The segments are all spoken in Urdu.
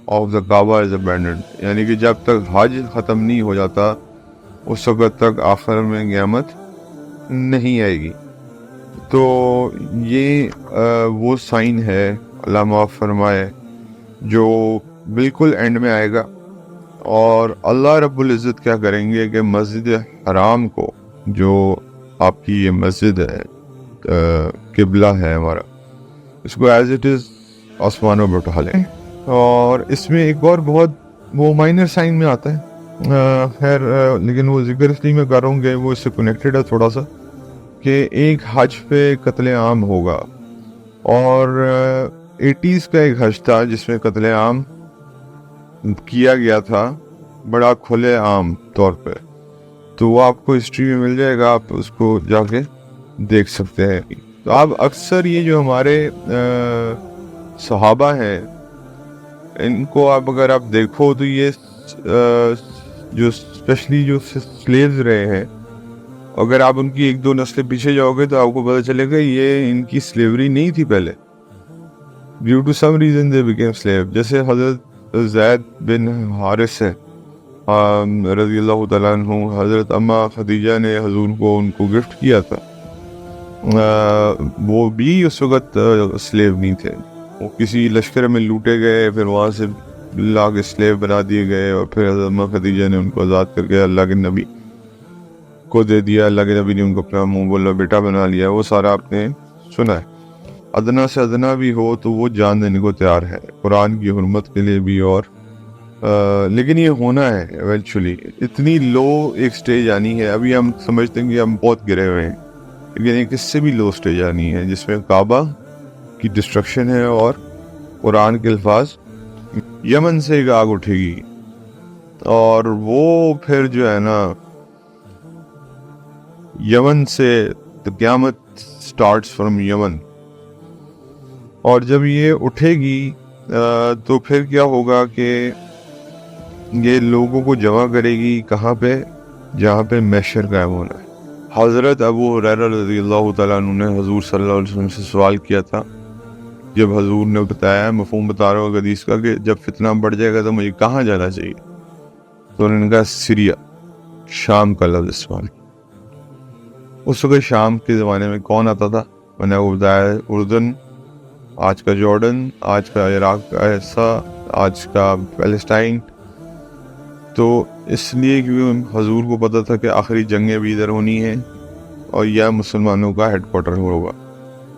of the Kaaba is abandoned. یعنی کہ جب تک حج ختم نہیں ہو جاتا اس وقت تک آخر میں قیامت نہیں آئے گی. تو یہ وہ سائن ہے اللہ معاف فرمائے جو بالکل اینڈ میں آئے گا. اور اللہ رب العزت کیا کریں گے کہ مسجد حرام کو، جو آپ کی یہ مسجد ہے قبلہ ہے ہمارا، اس کو ایز اٹ از آسمانوں پہ اٹھا لیں. اور اس میں ایک اور بہت وہ مائنر سائن میں آتا ہے، خیر لیکن وہ ذکر اس لیے میں کر رہا ہوں کہ وہ اس سے کنیکٹڈ ہے تھوڑا سا، کہ ایک حج پہ قتل عام ہوگا. اور 80s کا ایک حج تھا جس میں قتل عام کیا گیا تھا بڑا کھلے عام طور پہ. تو وہ آپ کو ہسٹری میں مل جائے گا، آپ اس کو جا کے دیکھ سکتے ہیں. تو آپ اکثر یہ جو ہمارے صحابہ ہیں ان کو اگر آپ دیکھو تو یہ جو اسپیشلی جو سلیوز رہے ہیں، اگر آپ ان کی ایک دو نسلیں پیچھے جاؤ گے تو آپ کو پتہ چلے گا یہ ان کی سلیوری نہیں تھی پہلے. Due to some reason they became slave. جیسے حضرت زید بن حارث ہے رضی اللہ تعالیٰ عنہ، حضرت اماں خدیجہ نے حضور کو ان کو گفٹ کیا تھا. وہ بھی اس وقت سلیو نہیں تھے، وہ کسی لشکر میں لوٹے گئے، پھر وہاں سے لا کے سلیو بنا دیے گئے، اور پھر حضرت اماں خدیجہ نے ان کو آزاد کر کے اللہ کے نبی کو دے دیا. اللہ کے نبی نے ان کو اپنا منہ بولا بیٹا بنا لیا. وہ سارا آپ نے سنا ہے. ادنا سے ادنا بھی ہو تو وہ جان دینے کو تیار ہے قرآن کی حرمت کے لیے بھی. اور لیکن یہ ہونا ہے ایونچولی. اتنی لو ایک سٹیج آنی ہے. ابھی ہم سمجھتے ہیں کہ ہم بہت گرے ہوئے ہیں، لیکن ایک اس سے بھی لو سٹیج آنی ہے جس میں کعبہ کی ڈسٹرکشن ہے اور قرآن کے الفاظ. یمن سے ایک آگ اٹھے گی، اور وہ پھر جو ہے نا یمن سے قیامت سٹارٹس فرام یمن. اور جب یہ اٹھے گی تو پھر کیا ہوگا کہ یہ لوگوں کو جمع کرے گی کہاں پہ؟ جہاں پہ محشر قائم ہونا ہے. حضرت ابو ہریرہ رضی اللہ تعالیٰ عنہ نے حضور صلی اللہ علیہ وسلم سے سوال کیا تھا جب حضور نے بتایا، مفہوم بتا رہا ہوں حدیث کا، کہ جب فتنہ بڑھ جائے گا تو مجھے کہاں جانا چاہیے؟ تو انہوں نے کہا سیریا، شام کا لفظ استعمال. اس وقت شام کے زمانے میں کون آتا تھا؟ میں نے وہ بتایا اردن، آج کا جارڈن، آج کا عراق کا حصہ، آج کا پیلسٹائن. تو اس لیے کیونکہ حضور کو پتہ تھا کہ آخری جنگیں بھی ادھر ہونی ہیں، اور یہ مسلمانوں کا ہیڈ کوارٹر ہوگا.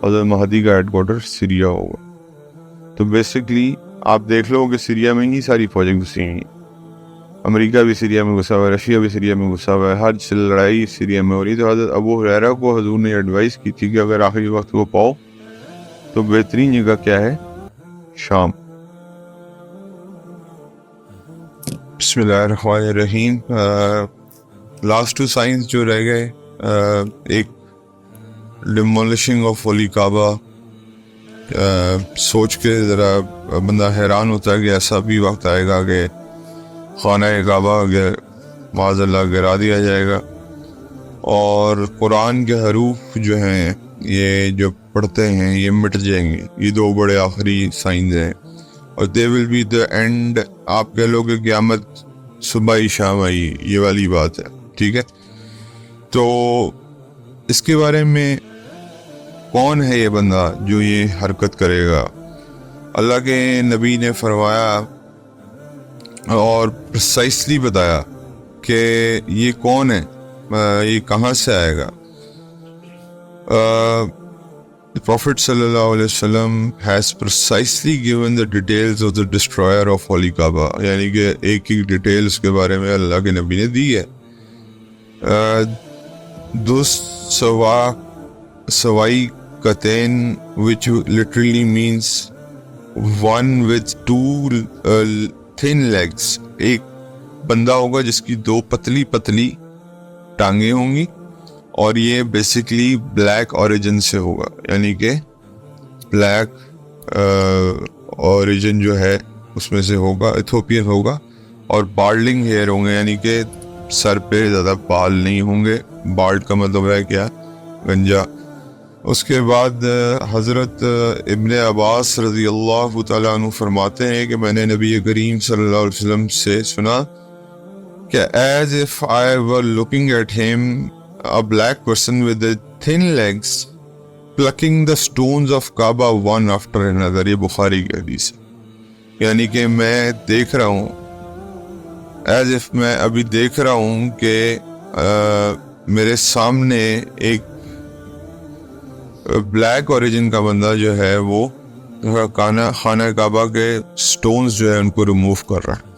حضرت مہدی کا ہیڈ کوارٹر سیریا ہوگا. تو بیسکلی آپ دیکھ لو کہ سیریا میں ہی ساری فوجیں گھسی ہیں. امریکہ بھی سیریا میں گھسا ہوا ہے، رشیا بھی سیریا میں گھسا ہوا ہے، ہر لڑائی سیریا میں ہو رہی ہے. تو حضرت ابو ہریرہ کو حضور نے ایڈوائز کی تھی کہ اگر آخری وقت کو پاؤ تو بہترین جگہ کیا ہے؟ شام. بسم اللہ الرحمن الرحیم. لاسٹ ٹو سائنس جو رہ گئے، ایک ڈیمولشنگ آف ہولی کعبہ. سوچ کے ذرا بندہ حیران ہوتا ہے کہ ایسا بھی وقت آئے گا کہ خانہ کعبہ معاذ اللہ گرا دیا جائے گا، اور قرآن کے حروف جو ہیں یہ جو پڑھتے ہیں یہ مٹ جائیں گے. یہ دو بڑے آخری سائنز ہیں، اور دے ول بی دا اینڈ. آپ کہہ لو کہ قیامت صبح ہی شام آئی، یہ والی بات ہے. ٹھیک ہے، تو اس کے بارے میں کون ہے یہ بندہ جو یہ حرکت کرے گا؟ اللہ کے نبی نے فرمایا اور پرسائسلی بتایا کہ یہ کون ہے، یہ کہاں سے آئے گا. Prophet sallallahu alaihi wasallam has precisely given the details of the destroyer of Holy Kaaba. یعنی کہ ایک ایک ڈیٹیل اس کے بارے میں اللہ کے نبی نے دی ہے. those Sawai قطین which literally means one with two thin legs. ایک بندہ ہوگا جس کی دو پتلی پتلی ٹانگیں ہوں گی، اور یہ بیسیکلی بلیک اوریجن سے ہوگا. یعنی کہ بلیک اوریجن جو ہے اس میں سے ہوگا، ایتھوپین ہوگا. اور بالڈنگ ہیئر ہوں گے، یعنی کہ سر پہ زیادہ بال نہیں ہوں گے. بالڈ کا مطلب ہے کیا؟ گنجا. اس کے بعد حضرت ابن عباس رضی اللہ تعالیٰ عنہ فرماتے ہیں کہ میں نے نبی کریم صلی اللہ علیہ وسلم سے سنا کہ as if I were looking at him, a black person with the thin legs plucking the stones of Kaaba one after another. یہ بخاری کی حدیث ہے. یعنی کہ میں دیکھ رہا ہوں as if میں ابھی دیکھ رہا ہوں کہ میرے سامنے ایک بلیک اوریجن کا بندہ جو ہے وہ خانہ کعبہ کے سٹونز جو ہے ان کو ریموو کر رہا ہے.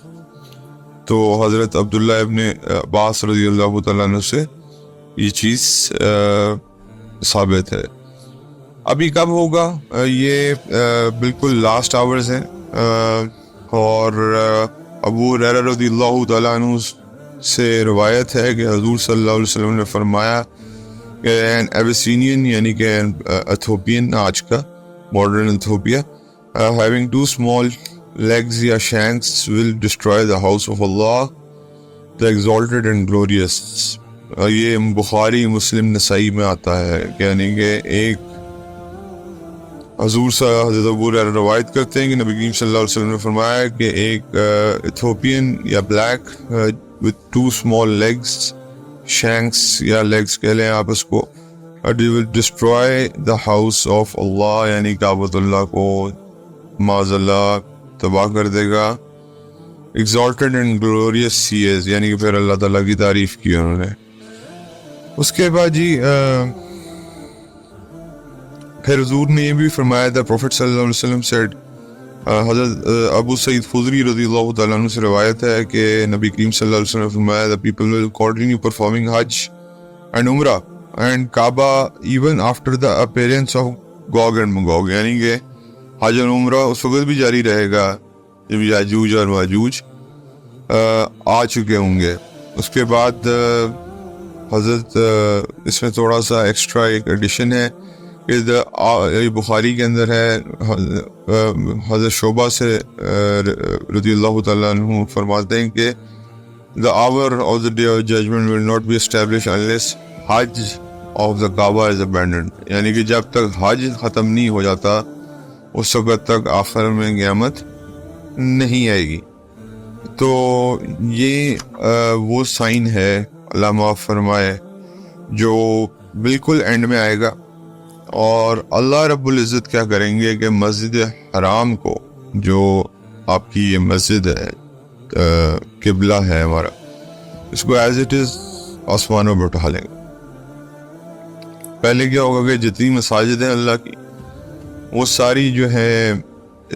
تو حضرت عبداللہ ابن عباس رضی اللہ تعالیٰ عنہ سے یہ چیز ثابت ہے. ابھی کب ہوگا؟ یہ بالکل لاسٹ آورز ہیں. اور ابو ہریرہ رضی اللہ تعالیٰ عنہ سے روایت ہے کہ حضور صلی اللہ علیہ وسلم نے فرمایا کہ این ایبیسینین یعنی کہ ایتھوپین آج کا modern Ethiopia having two small legs یا shanks will destroy the house of Allah the exalted and glorious. یہ بخاری مسلم نسائی میں آتا ہے کہ یعنی کہ ایک حضور صلی اللہ حضرت ابو ہریرہ روایت کرتے ہیں کہ نبی کریم صلی اللہ علیہ وسلم نے فرمایا کہ ایک ایتھوپین یا black with two small legs shanks یا legs کہہ لیں آپ اس کو they will destroy the house of Allah یعنی کعبۃ اللہ کو معاذ اللہ تباہ کر دے گا. exalted and glorious he is یعنی کہ پھر اللہ تعالیٰ کی تعریف کی انہوں نے. اس کے بعد جی پھر حضور نے یہ بھی فرمایا تھا Prophet صلی اللہ علیہ وسلم said حضرت ابو سعید خدری رضی اللہ تعالیٰ عنہ سے روایت ہے کہ نبی کریم صلی اللہ علیہ وسلم نے فرمایا the people will continue performing Hajj and Umrah and Kaaba even after the appearance of Gog and Magog یعنی کہ حج اور عمرہ اس وقت بھی جاری رہے گا جب یاجوج اور ماجوج آ چکے ہوں گے. اس کے بعد حضرت اس میں تھوڑا سا ایکسٹرا ایک ایڈیشن ہے کہ بخاری کے اندر ہے حضرت شعبہ سے رضی اللہ تعالیٰ عنہ فرماتے ہیں کہ the hour of the day of judgment will not be established unless Hajj of the Kaaba is abandoned یعنی کہ جب تک حج ختم نہیں ہو جاتا اس وقت تک آخر میں قیامت نہیں آئے گی. تو یہ وہ سائن ہے اللہ معاف فرمائے جو بالکل اینڈ میں آئے گا. اور اللہ رب العزت کیا کریں گے کہ مسجد حرام کو جو آپ کی یہ مسجد ہے قبلہ ہے ہمارا اس کو ایز اٹ از آسمانوں پہ اٹھا لیں گے. پہلے کیا ہوگا کہ جتنی مساجد ہیں اللہ کی وہ ساری جو ہے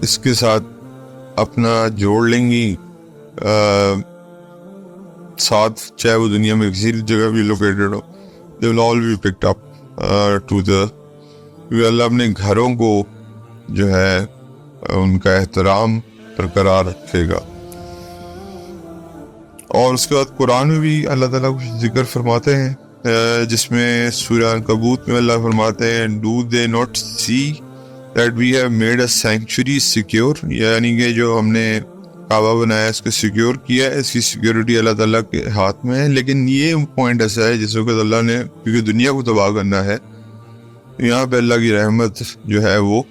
اس کے ساتھ اپنا جوڑ لیں گی ساتھ چاہے وہ دنیا میں کسی جگہ بھی located who they will all be picked up to the اللہ اپنے گھروں کو جو ہے ان کا احترام برقرار رکھے گا. اور اس کے بعد قرآن میں بھی اللہ تعالیٰ کچھ ذکر فرماتے ہیں جس میں سورہ عنکبوت میں اللہ فرماتے ہیں do they not see that we have made a sanctuary secure یعنی کہ جو ہم نے کعبہ بنایا اس کو سیکیور کیا ہے, اس کی سیکیورٹی اللہ تعالیٰ کے ہاتھ میں ہے. لیکن یہ پوائنٹ ایسا ہے جس وقت اللہ نے کیونکہ دنیا کو تباہ کرنا ہے یہاں پہ اللہ کی رحمت جو ہے وہ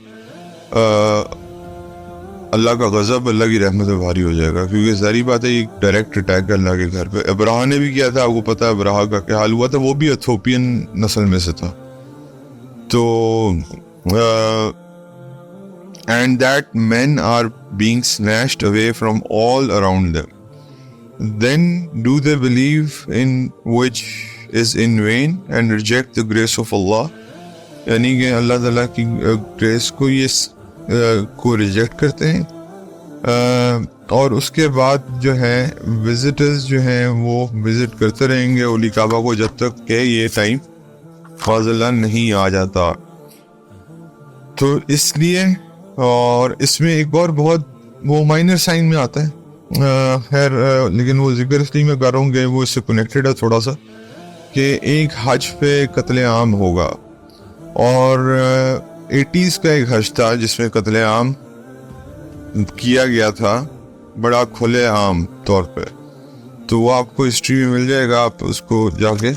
اللہ کا غضب اللہ کی رحمت میں بھاری ہو جائے گا, کیونکہ ظاہری بات ہے یہ ڈائریکٹ اٹیک ہے اللہ کے گھر پہ. ابراہ نے بھی کیا تھا, آپ کو پتہ ہے ابراہ کا کیا حال ہوا تھا, وہ بھی ایتھوپین نسل میں سے تھا. تو and that men are being snatched away from all around them. Then do they believe in which is in vain and reject the grace of Allah? یعنی کہ اللہ تعالیٰ کی گریس کو یہ کو ریجیکٹ کرتے ہیں. اور اس کے بعد جو ہے وزٹرز جو ہیں وہ وزٹ کرتے رہیں گے اولی کعبہ کو جب تک کہ یہ ٹائم فاضلہ نہیں آ جاتا. تو اس لیے اور اس میں ایک اور بہت وہ مائنر سائن میں آتا ہے خیر لیکن وہ ذکر اس لیے میں کر رہا ہوں کہ وہ اس سے کنیکٹڈ ہے تھوڑا سا, کہ ایک حج پہ قتل عام ہوگا. اور 80s کا ایک حج تھا جس میں قتل عام کیا گیا تھا بڑا کھلے عام طور پہ. تو وہ آپ کو ہسٹری میں مل جائے گا, آپ اس کو جا کے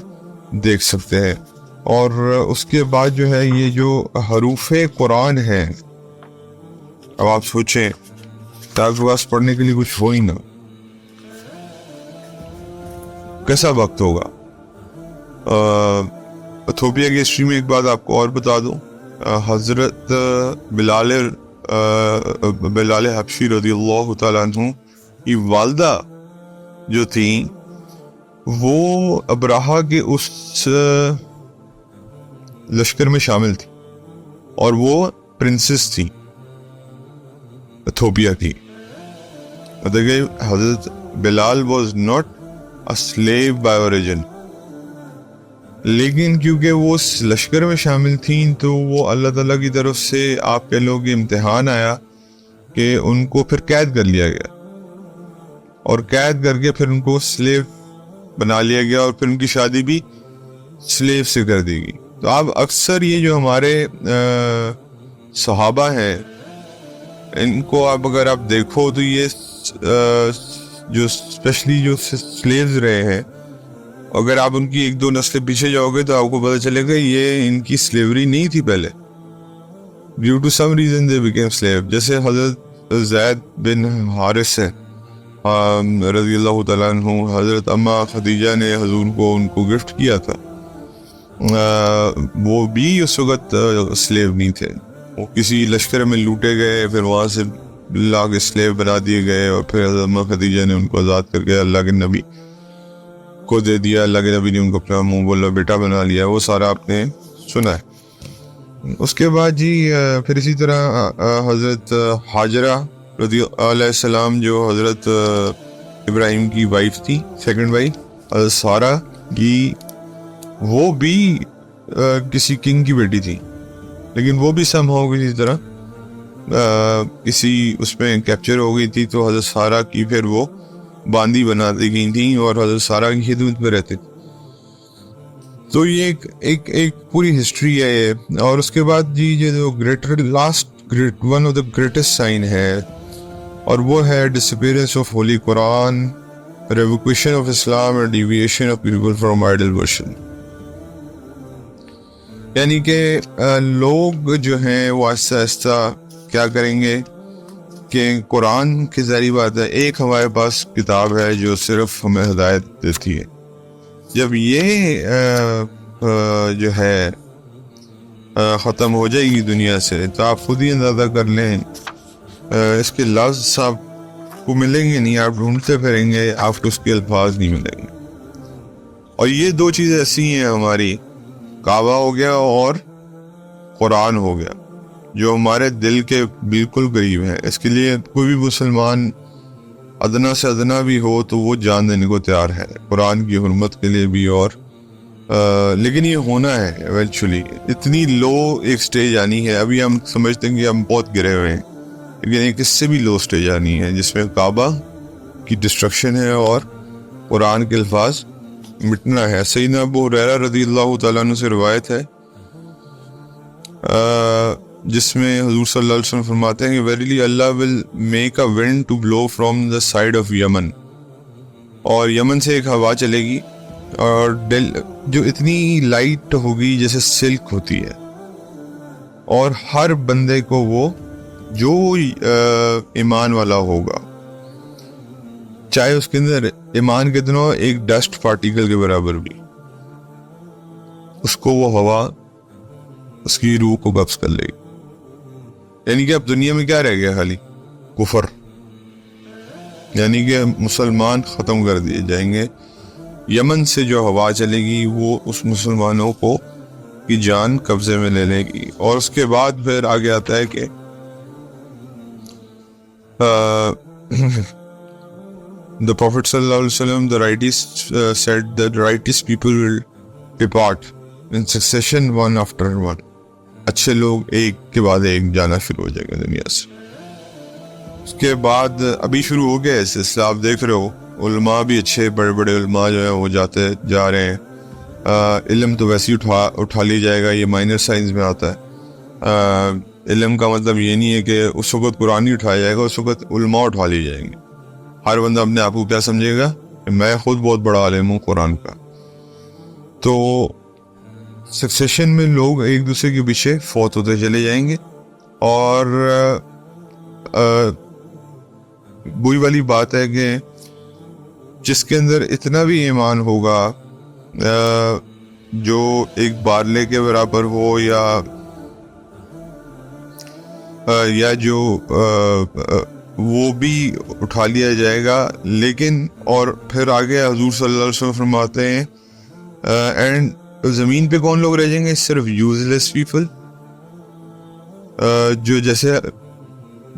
دیکھ سکتے ہیں. اور اس کے بعد جو ہے یہ جو حروف قرآن ہیں، اب آپ سوچیں کہ آپ کے پاس پڑھنے کے لیے کچھ ہو ہی نہ، کیسا وقت ہوگا؟ ایتھوپیا کی ہسٹری میں ایک بات آپ کو اور بتا دوں، حضرت بلال حبشی رضی اللہ تعالیٰ عنہ کی والدہ جو تھیں وہ ابراہا کے اس لشکر میں شامل تھی، اور وہ پرنسس تھی ایتھوپیا کی. دیکھیں حضرت Bilal was not a slave by origin, لیکن کیونکہ وہ اس لشکر میں شامل تھیں تو وہ اللہ تعالیٰ کی طرف سے آپ کہہ لو کہ امتحان آیا کہ ان کو پھر قید کر لیا گیا، اور قید کر کے پھر ان کو سلیو بنا لیا گیا، اور پھر ان کی شادی بھی سلیو سے کر دی گئی. تو آپ اکثر یہ جو ہمارے صحابہ ہیں ان کو اگر آپ دیکھو تو یہ جو اسپیشلی جو سلیوز رہے ہیں، اگر آپ ان کی ایک دو نسلیں پیچھے جاؤ گے تو آپ کو پتہ چلے گا یہ ان کی سلیوری نہیں تھی پہلے، due to some reason they became slave. جیسے حضرت زید بن حارث ہیں رضی اللہ تعالیٰ عنہ، حضرت اما خدیجہ نے حضور کو ان کو گفٹ کیا تھا، وہ بھی اس وقت سلیو نہیں تھے، وہ کسی لشکر میں لوٹے گئے، پھر وہاں سے لا کے سلیو بنا دیے گئے، اور پھر حضرت اما خدیجہ نے ان کو آزاد کر کے اللہ کے نبی کو دے دیا، اللہ کے نبی نے ان کو اپنا منہ بولا بیٹا بنا لیا. وہ سارا آپ نے سنا ہے. اس کے بعد جی پھر اسی طرح حضرت حاجرہ رضی علیہ السلام جو حضرت ابراہیم کی وائف تھی، سیکنڈ وائف حضرت سارہ کی، وہ بھی کسی کنگ کی بیٹی تھی، لیکن وہ بھی سم ہو کسی طرح کسی اس میں کیپچر ہو گئی تھی، تو حضرت سارہ کی پھر وہ باندی بنا دی گئی تھیں اور حضرت سارہ کی خدمت میں رہتے تھے. تو یہ ایک پوری ہسٹری ہے یہ. اور اس کے بعد جی یہ جو one of the greatest sign ہے، اور وہ ہے disappearance of holy Quran, revocation of Islam اور deviation of people from idol worship. یعنی کہ لوگ جو ہیں وہ آہستہ آہستہ کیا کریں گے کہ قرآن کی ظاہری بات ہے ایک ہمارے پاس کتاب ہے جو صرف ہمیں ہدایت دیتی ہے، جب یہ جو ہے ختم ہو جائے گی دنیا سے تو آپ خود ہی اندازہ کر لیں اس کے لفظ آپ کو ملیں گے نہیں، آپ ڈھونڈتے پھریں گے، آپ کو اس کے الفاظ نہیں ملیں گے. اور یہ دو چیزیں ایسی ہیں ہماری، کعبہ ہو گیا اور قرآن ہو گیا، جو ہمارے دل کے بالکل قریب ہیں. اس کے لیے کوئی بھی مسلمان ادنا سے ادنا بھی ہو تو وہ جان دینے کو تیار ہے قرآن کی حرمت کے لیے بھی. اور لیکن یہ ہونا ہے ایونچولی. اتنی لو ایک سٹیج آنی ہے، ابھی ہم سمجھتے ہیں کہ ہم بہت گرے ہوئے ہیں، لیکن ایک اس سے بھی لو سٹیج آنی ہے جس میں کعبہ کی ڈسٹرکشن ہے اور قرآن کے الفاظ مٹنا ہے. سیدنا ابو ہریرہ رضی اللہ تعالیٰ عنہ سے روایت ہے جس میں حضور صلی اللہ علیہ وسلم فرماتے ہیں کہ verily Allah will make a wind to blow from the side of Yemen, اور یمن سے ایک ہوا چلے گی اور جو اتنی لائٹ ہوگی جیسے سلک ہوتی ہے، اور ہر بندے کو وہ جو ایمان والا ہوگا، چاہے اس کے اندر ایمان کتنا ہو، ایک ڈسٹ پارٹیکل کے برابر بھی، اس کو وہ ہوا اس کی روح کو قبض کر لے گی. یعنی کہ اب دنیا میں کیا رہ گیا؟ خالی کفر، یعنی کہ مسلمان ختم کر دیے جائیں گے. یمن سے جو ہوا چلے گی وہ اس مسلمانوں کو کی جان قبضے میں لے لے گی. اور اس کے بعد پھر آگے آتا ہے کہ the Prophet sallallahu alaihi wasallam, the righteous said that the righteous people will depart in succession one after one. اچھے لوگ ایک کے بعد ایک جانا شروع ہو جائے گا دنیا سے. اس کے بعد ابھی شروع ہو گیا اس سلسلہ، آپ دیکھ رہے ہو علماء بھی اچھے بڑے بڑے علماء جو ہیں وہ جاتے جا رہے ہیں. علم تو ویسے ہی اٹھا لی جائے گا، یہ مائنر سائنس میں آتا ہے. علم کا مطلب یہ نہیں ہے کہ اس وقت قرآن ہی اٹھایا جائے گا، اس وقت علماء اٹھا لی جائیں گے. ہر بندہ اپنے آپ کو کیا سمجھے گا کہ میں خود بہت بڑا عالم ہوں قرآن کا. تو سکسیشن میں لوگ ایک دوسرے کے پیچھے فوت ہوتے چلے جائیں گے، اور وہی والی بات ہے کہ جس کے اندر اتنا بھی ایمان ہوگا جو ایک بارلے کے برابر ہو یا جو وہ بھی اٹھا لیا جائے گا. لیکن اور پھر آگے حضور صلی اللہ علیہ وسلم فرماتے ہیں اینڈ زمین پہ کون لوگ رہ جائیں گے؟ صرف یوز لیس پیپل، جو جیسے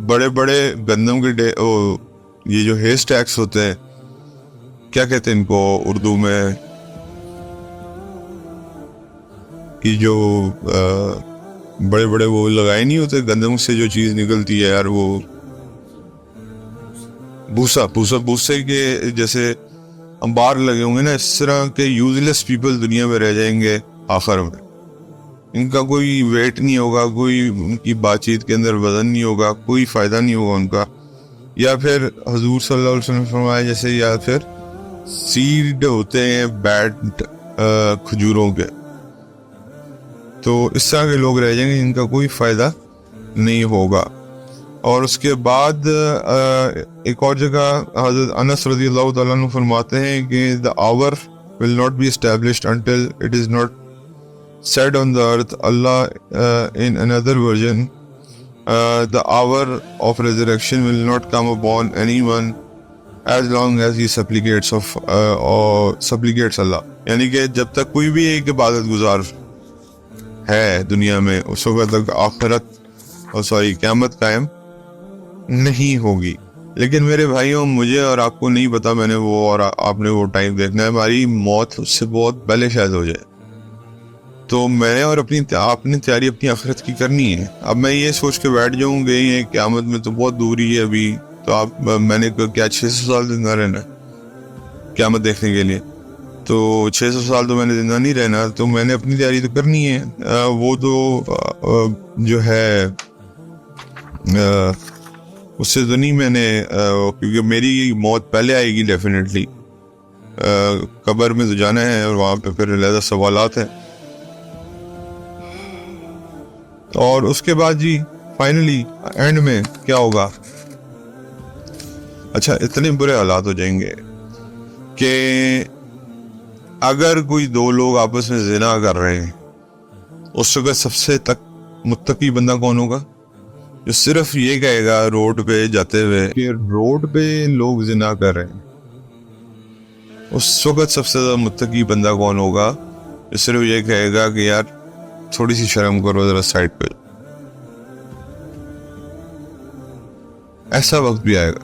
بڑے بڑے گندم کے یہ جو ہیز ٹیکس ہوتے ہیں، کیا کہتے ہیں ان کو اردو میں، کہ جو بڑے بڑے وہ لگائے نہیں ہوتے گندم سے جو چیز نکلتی ہے یار، وہ بھوسے کے جیسے انبار لگے ہوں گے نا، اس طرح کے یوز لیس پیپل دنیا میں رہ جائیں گے آخر میں. ان کا کوئی ویٹ نہیں ہوگا، کوئی ان کی بات چیت کے اندر وزن نہیں ہوگا، کوئی فائدہ نہیں ہوگا ان کا. یا پھر حضور صلی اللہ علیہ وسلم فرمایا جیسے، یا پھر سیڈ ہوتے ہیں بیڈ کھجوروں کے، تو اس طرح کے لوگ رہ جائیں گے جن کا کوئی فائدہ نہیں ہوگا. اور اس کے بعد ایک اور جگہ حضرت انس رضی اللہ تعالیٰ عنہ فرماتے ہیں کہ the hour will not be established until it is not said on the earth. Allah in another version, the hour of resurrection will not come upon anyone as long as he supplicates Allah. یعنی کہ جب تک کوئی بھی ایک عبادت گزار ہے دنیا میں، اس وقت تک قیامت قائم نہیں ہوگی. لیکن میرے بھائیوں، مجھے اور آپ کو نہیں پتا، میں نے وہ اور آپ نے وہ ٹائم دیکھنا ہے، ہماری موت اس سے بہت پہلے شاید ہو جائے. تو میں نے اور آپ نے تیاری اپنی آخرت کی کرنی ہے. اب میں یہ سوچ کے بیٹھ جاؤں گے یہ قیامت میں تو بہت دور ہی ہے ابھی، تو میں نے کیا 600 سال زندہ رہنا ہے قیامت دیکھنے کے لیے؟ تو 600 سال تو میں نے زندہ نہیں رہنا، تو میں نے اپنی تیاری تو کرنی ہے. وہ تو جو ہے اس سے تو نہیں میں نے، کیونکہ میری موت پہلے آئے گی ڈیفینیٹلی. قبر میں تو جانا ہے اور وہاں پہ پھر علیحدہ سوالات ہیں. اور اس کے بعد جی فائنلی اینڈ میں کیا ہوگا؟ اچھا، اتنے برے حالات ہو جائیں گے کہ اگر کوئی دو لوگ آپس میں زنا کر رہے ہیں، اس وقت سب سے متقی بندہ کون ہوگا؟ جو صرف یہ کہے گا روڈ پہ جاتے ہوئے کہ روڈ پہ لوگ زنا کر رہے ہیں. اس وقت سب سے زیادہ متقی بندہ کون ہوگا؟ جو صرف یہ کہے گا کہ یار تھوڑی سی شرم کرو ذرا سائڈ پہ. ایسا وقت بھی آئے گا.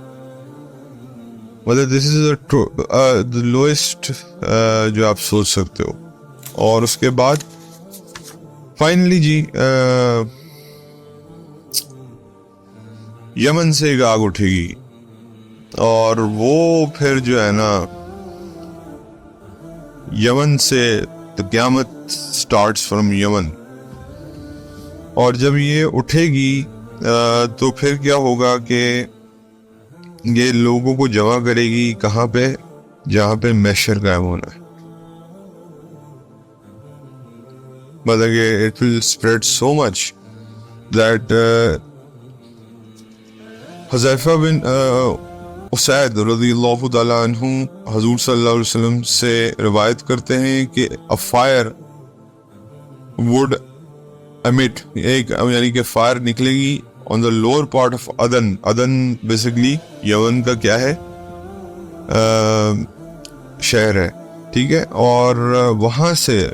مطلب دس از the lowest جو آپ سوچ سکتے ہو. اور اس کے بعد فائنلی جی یمن سے ایک آگ اٹھے گی، اور وہ پھر جو ہے نا یمن سے قیامت سٹارٹس فرام یمن. اور جب یہ اٹھے گی تو پھر کیا ہوگا کہ یہ لوگوں کو جمع کرے گی کہاں پہ؟ جہاں پہ محشر قائم ہونا ہے. مطلب کہ it will spread so much that Huzaifa بن اسید رضی اللہ تعالیٰ عنہ حضور صلی اللہ علیہ وسلم سے روایت کرتے ہیں کہ a fire would emit، یعنی کہ فائر نکلے گی on the lower part of Aden. Aden basically یمن کا کیا ہے؟ شہر ہے، ٹھیک ہے. اور وہاں سے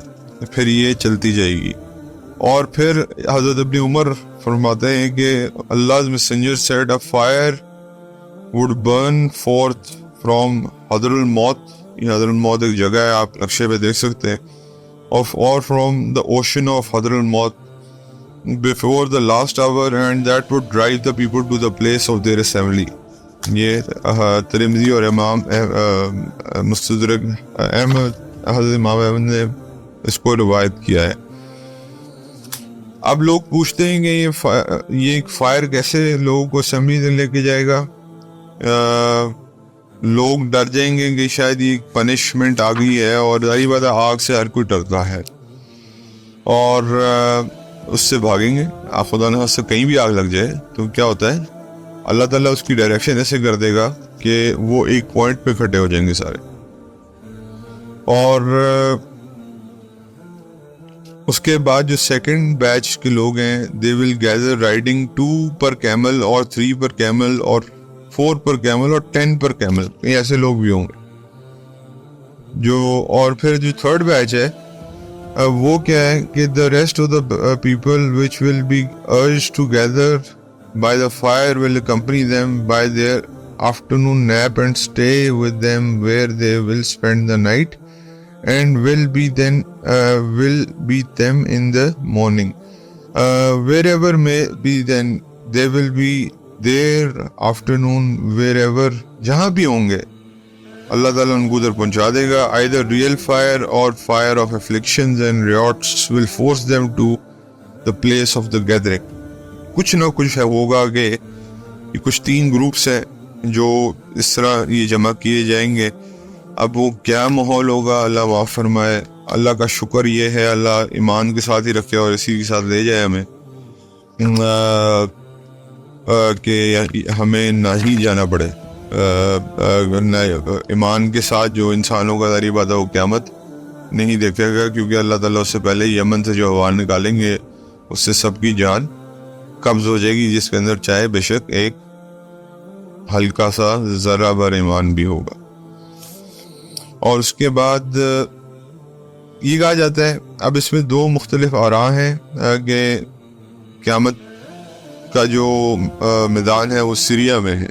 پھر یہ چلتی جائے گی. اور پھر حضرت ابن عمر فرماتے ہیں کہ Allah's messenger said a fire would burn forth from حضر الموت. یہ حضر الموت ایک جگہ ہے، آپ نقشے پہ دیکھ سکتے ہیں. or from the ocean of حضر الموت before the last hour, and that would drive the people to the place of their assembly. یہ ترمذی اور امام مستدرک احمد، حضرت امام احمد نے اس کو روایت کیا ہے. اب لوگ پوچھتے ہیں کہ یہ ایک فائر کیسے لوگوں کو اسمبلی میں لے کے جائے گا؟ لوگ ڈر جائیں گے کہ شاید یہ پنشمنٹ آ گئی ہے، اور ظاہر بات ہے آگ سے ہر کوئی ڈرتا ہے. اور اس سے بھاگیں گے. آپ خدا نہ خواستہ کہیں بھی آگ لگ جائے تو کیا ہوتا ہے, اللہ تعالیٰ اس کی ڈائریکشن ایسے کر دے گا کہ وہ ایک پوائنٹ پہ اکٹھے ہو جائیں گے سارے. اور اس کے بعد جو سیکنڈ بیچ کے لوگ ہیں, دے ول گیدر رائڈنگ 2 پر کیمل اور 3 پر کیمل اور 4 پر کیمل اور 10 پر کیمل. کہیں ایسے لوگ بھی ہوں گے جو. اور پھر جو تھرڈ بیچ ہے وہ کیا ہے کہ the rest of the people which will be urged to gather by the fire will accompany them by their afternoon nap and stay with them where they will spend the night and will be them in the morning. Wherever may be then they will be there afternoon wherever, جہاں بھی ہوں گے اللہ تعالیٰ ان کو ادھر پہنچا دے گا. either real fire or fire of afflictions and riots will force them to the place of the gathering. کچھ نہ کچھ ہوگا کہ یہ کچھ 3 گروپس ہیں جو اس طرح یہ جمع کیے جائیں گے. اب وہ کیا ماحول ہوگا اللہ معاف فرمائے. اللہ کا شکر یہ ہے اللہ ایمان کے ساتھ ہی رکھے اور اسی کے ساتھ لے جائے ہمیں, کہ ہمیں نہ ہی جانا پڑے. ایمان کے ساتھ جو انسانوں کا ذریعہ بات ہے وہ قیامت نہیں دیکھے گا, کیونکہ اللہ تعالیٰ اس سے پہلے یمن سے جو ہوا نکالیں گے اس سے سب کی جان قبض ہو جائے گی, جس کے اندر چاہے بے شک ایک ہلکا سا ذرہ بر ایمان بھی ہوگا. اور اس کے بعد یہ کہا جاتا ہے, اب اس میں 2 مختلف آراء ہیں کہ قیامت کا جو میدان ہے وہ سیریا میں ہے.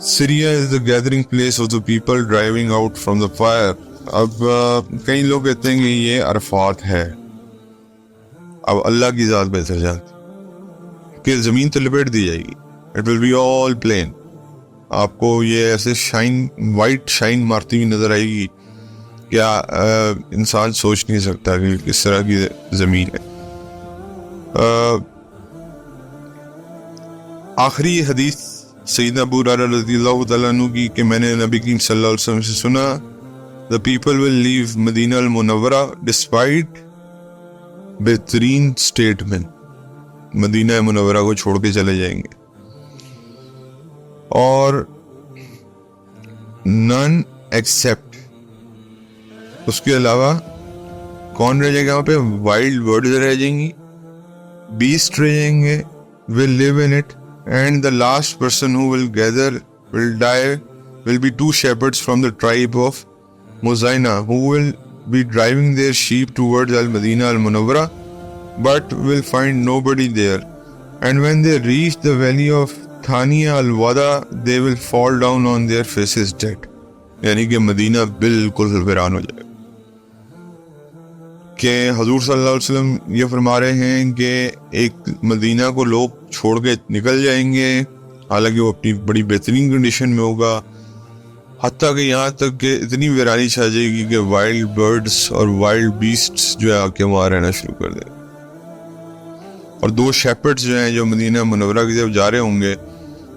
Syria is the gathering place of the people driving out from the fire. اب کئی لوگ کہتے ہیں کہ یہ عرفات ہے. اب اللہ کی ذات بہتر جانتی کہ زمین تو لپیٹ دی جائے گی, it will be all plain. آپ کو یہ ایسے وائٹ شائن مارتی ہوئی نظر آئے گی, کیا انسان سوچ نہیں سکتا کہ کس طرح کی زمین ہے. آخری حدیث سیدنا ابو ہریرہ رضی اللہ تعالیٰ عنہ کی کہ میں نے نبی کریم صلی اللہ علیہ وسلم سے سنا, the people will leave Madinah Munawwarah despite بہترین سٹیٹمنٹ, مدینہ منورہ کو چھوڑ کے چلے جائیں گے. اور none except, اس کے علاوہ کون رہ جائے گا وہاں پہ؟ وائلڈ برڈز رہ جائیں گی, بیسٹ رہ جائیں گے, will live in it. And the last person who will gather will die will be 2 shepherds from the tribe of Muzayna who will be driving their sheep towards al-Madinah al-Munawwara but will find nobody there. And when they reach the valley of Thaniya al-Wada they will fall down on their faces dead. یعنی کہ مدینہ بالکل ویران ہو جائے. کہ حضور صلی اللہ علیہ وسلم یہ فرما رہے ہیں کہ ایک مدینہ کو لوگ چھوڑ کے نکل جائیں گے, حالانکہ وہ اپنی بڑی بہترین کنڈیشن میں ہوگا, حتیٰ کہ یہاں تک کہ اتنی ویرانی چھا جائے گی کہ وائلڈ برڈز اور وائلڈ بیسٹس جو ہے آ کے وہاں رہنا شروع کر دیں. اور 2 شیپرڈز جو ہیں جو مدینہ منورہ کی طرف جا رہے ہوں گے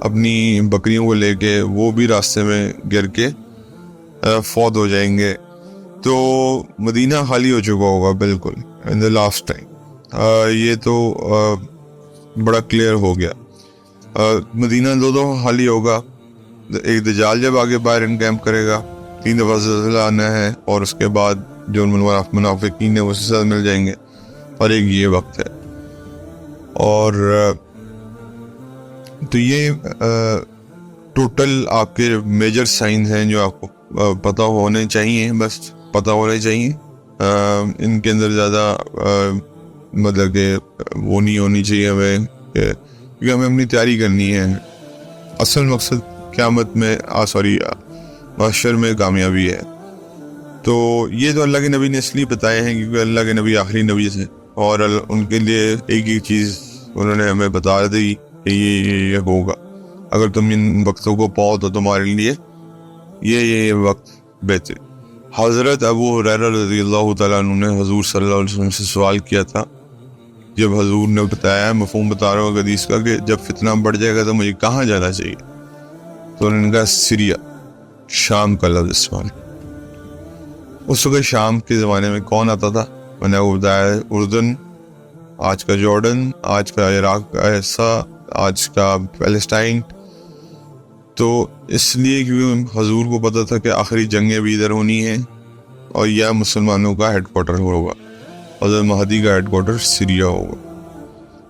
اپنی بکریوں کو لے کے, وہ بھی راستے میں گر کے فوت ہو جائیں گے. تو مدینہ خالی ہو چکا ہوگا بالکل ان دا لاسٹ ٹائم. یہ تو بڑا کلیئر ہو گیا. مدینہ 2 خالی ہوگا. ایک دجال جب آگے باہر انکیمپ کرے گا, 3 دفعہ زلزلہ آنا ہے, اور اس کے بعد جو منافقین ہیں وہ سے ساتھ مل جائیں گے, اور ایک یہ وقت ہے. اور تو یہ ٹوٹل آپ کے میجر سائنز ہیں جو آپ کو پتہ ہونے چاہیے, بس پتہ ہونے چاہیے. ان کے اندر زیادہ مطلب کہ وہ نہیں ہونی چاہیے ہمیں, کیونکہ ہمیں اپنی تیاری کرنی ہے. اصل مقصد قیامت میں محشر میں کامیابی ہے. تو یہ تو اللہ کے نبی نے اس لیے بتائے ہیں کیونکہ اللہ کے نبی آخری نبی تھے, اور ان کے لیے ایک ایک چیز انہوں نے ہمیں بتا دی کہ یہ ہوگا. اگر تم ان وقتوں کو پاؤ تو تمہارے لیے یہ وقت بہتر. حضرت ابو ہریرہ رضی اللہ تعالیٰ عنہ نے حضور صلی اللہ علیہ وسلم سے سوال کیا تھا, جب حضور نے بتایا, مفہوم بتا رہا ہوں حدیث کا, کہ جب فتنہ بڑھ جائے گا تو مجھے کہاں جانا چاہیے, تو انہوں نے کہا سیریا, شام کا لفظ استعمال. اس وقت شام کے زمانے میں کون آتا تھا؟ میں نے وہ بتایا اردن، آج کا جارڈن، آج کا عراق کا حصہ، آج کا پیلسٹائن. تو اس لیے کیونکہ حضور کو پتہ تھا کہ آخری جنگیں بھی ادھر ہونی ہیں اور یہ مسلمانوں کا ہیڈ کوارٹر ہوگا. حضرت مہدی کا ہیڈ کوارٹر سیریا ہوگا.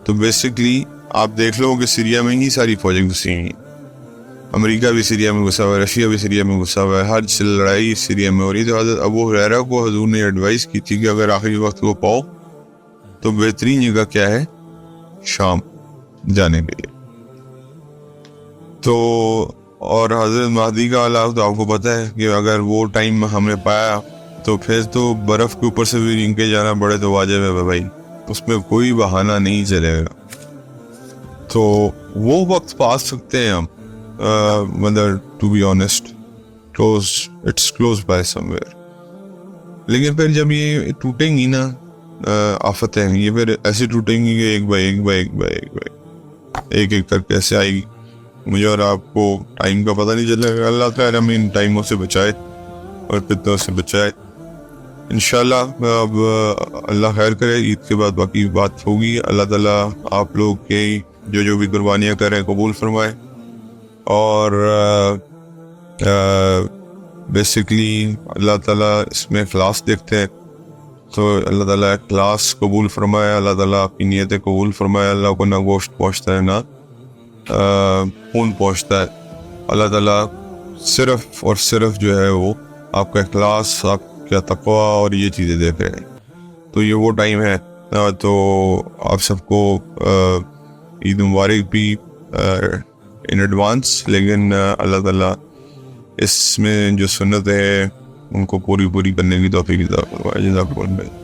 تو بیسکلی آپ دیکھ لو کہ سیریا میں ہی ساری فوجیں گھسی ہیں. امریکہ بھی سیریا میں گھسا ہوا ہے، رشیا بھی سیریا میں گھسا ہوا ہے، ہر لڑائی سیریا میں ہو رہی ہے. تو حضرت ابو ہریرہ کو حضور نے ایڈوائز کی تھی کہ اگر آخری وقت کو پاؤ تو بہترین جگہ کیا ہے؟ شام جانے کے لیے. تو اور حضرت مہدی کا علاقہ تو آپ کو پتہ ہے کہ اگر وہ ٹائم ہم نے پایا تو پھر تو برف کے اوپر سے بھی رنگ کے جانا پڑے تو واجب ہے بھائی، اس میں کوئی بہانہ نہیں چلے گا. تو وہ وقت پا سکتے ہیں ہم، مطلب to be honest it's close by somewhere. لیکن پھر جب یہ ٹوٹیں گی نا آفتیں، یہ پھر ایسے ٹوٹیں گی کہ ایک بائی ایک بائی ایک بائی ایک بائی ایک ایک کر کے ایسے آئے گی. مجھے اور آپ کو ٹائم کا پتہ نہیں چلے گا. اللہ خیر ہمیں ان ٹائموں سے بچائے اور فتنوں سے بچائے انشاءاللہ. اب اللہ خیر کرے، عید کے بعد باقی بات ہوگی. اللہ تعالیٰ آپ لوگ کے جو بھی قربانیاں کریں قبول فرمائے. اور بیسکلی اللہ تعالیٰ اس میں اخلاص دیکھتے ہیں، تو اللہ تعالیٰ اخلاص قبول فرمائے. اللہ تعالیٰ آپ کی نیتیں قبول فرمائے. اللہ کو نہ گوشت پہنچتا ہے نہ خون پہنچتا ہے. اللہ تعالیٰ صرف اور صرف جو ہے وہ آپ کا اخلاص، آپ کا تقوی اور یہ چیزیں دیکھ رہے ہیں. تو یہ وہ ٹائم ہے. تو آپ سب کو عید مبارک بھی ان ایڈوانس. لیکن اللہ تعالیٰ اس میں جو سنت ہے ان کو پوری کرنے کی توفیق عطا فرمائے. جزاک اللہ خیر.